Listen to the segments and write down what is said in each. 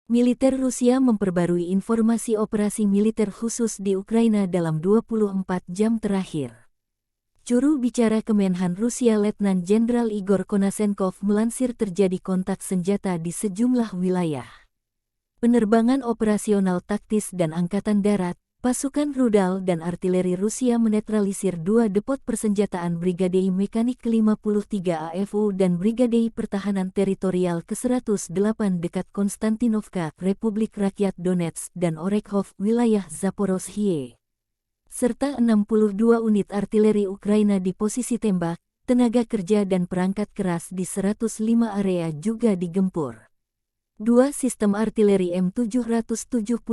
Militer Rusia memperbarui informasi operasi militer khusus di Ukraina dalam 24 jam terakhir. Juru bicara Kemenhan Rusia Letnan Jenderal Igor Konashenkov melansir terjadi kontak senjata di sejumlah wilayah. Penerbangan operasional taktis dan angkatan darat, pasukan rudal dan artileri Rusia menetralisir 2 depot persenjataan Brigade Mekanik ke-53 AFU dan Brigade Pertahanan Teritorial ke-108 dekat Konstantinovka, Republik Rakyat Donetsk dan Orekhov, wilayah Zaporozhye. Serta 62 unit artileri Ukraina di posisi tembak, tenaga kerja dan perangkat keras di 105 area juga digempur. 2 sistem artileri M777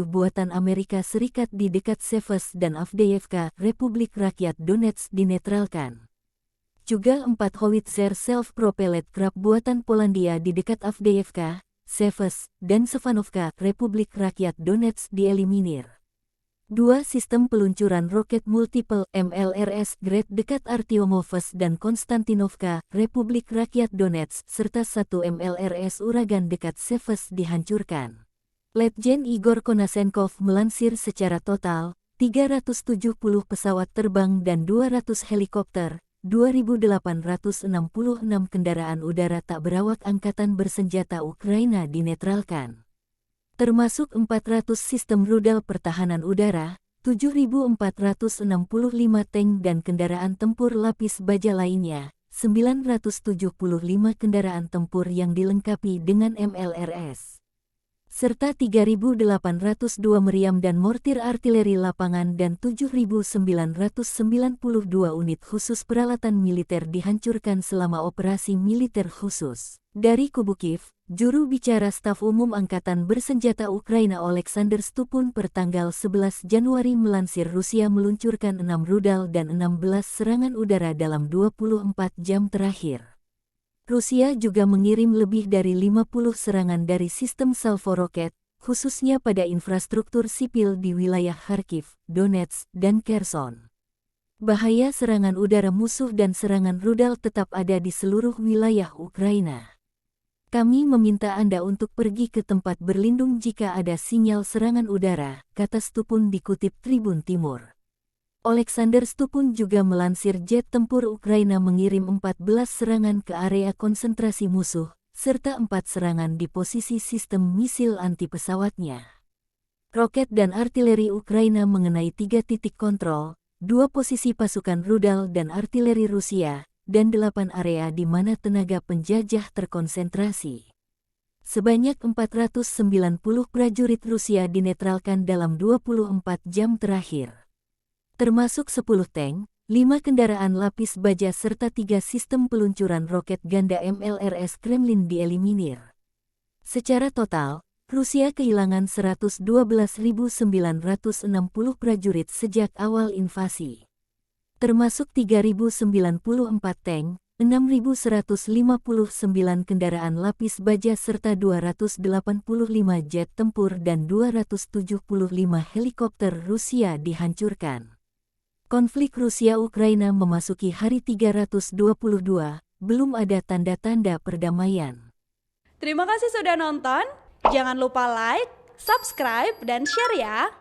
buatan Amerika Serikat di dekat Seversk dan Avdiivka, Republik Rakyat Donetsk dinetralkan. Juga 4 howitzer self-propelled Krab buatan Polandia di dekat Avdiivka, Seversk, dan Sevanovka, Republik Rakyat Donetsk dieliminir. 2 sistem peluncuran roket multiple MLRS Grad dekat Artyomovsk dan Konstantinovka, Republik Rakyat Donetsk, serta 1 MLRS Uragan dekat Seversk dihancurkan. Letjen Igor Konashenkov melansir secara total, 370 pesawat terbang dan 200 helikopter, 2.866 kendaraan udara tak berawak angkatan bersenjata Ukraina dinetralkan. Termasuk 400 sistem rudal pertahanan udara, 7.465 tank dan kendaraan tempur lapis baja lainnya, 975 kendaraan tempur yang dilengkapi dengan MLRS. Serta 3.802 meriam dan mortir artileri lapangan dan 7.992 unit khusus peralatan militer dihancurkan selama operasi militer khusus. Dari kubu Kiev, juru bicara Staf Umum Angkatan Bersenjata Ukraina Oleksandr Stupun per tanggal 11 Januari melansir Rusia meluncurkan 6 rudal dan 16 serangan udara dalam 24 jam terakhir. Rusia juga mengirim lebih dari 50 serangan dari sistem salvo roket, khususnya pada infrastruktur sipil di wilayah Kharkiv, Donetsk, dan Kherson. Bahaya serangan udara musuh dan serangan rudal tetap ada di seluruh wilayah Ukraina. Kami meminta Anda untuk pergi ke tempat berlindung jika ada sinyal serangan udara, kata Stupun dikutip Tribun Timur. Oleksandr Stupun juga melansir jet tempur Ukraina mengirim 14 serangan ke area konsentrasi musuh, serta 4 serangan di posisi sistem misil anti-pesawatnya. Roket dan artileri Ukraina mengenai 3 titik kontrol, 2 posisi pasukan rudal dan artileri Rusia, dan 8 area di mana tenaga penjajah terkonsentrasi. Sebanyak 490 prajurit Rusia dinetralkan dalam 24 jam terakhir. Termasuk 10 tank, 5 kendaraan lapis baja serta 3 sistem peluncuran roket ganda MLRS Kremlin dieliminir. Secara total, Rusia kehilangan 112.960 prajurit sejak awal invasi. Termasuk 3.094 tank, 6.159 kendaraan lapis baja serta 285 jet tempur dan 275 helikopter Rusia dihancurkan. Konflik Rusia-Ukraina memasuki hari 322, belum ada tanda-tanda perdamaian. Terima kasih sudah nonton, jangan lupa like, subscribe, dan share ya!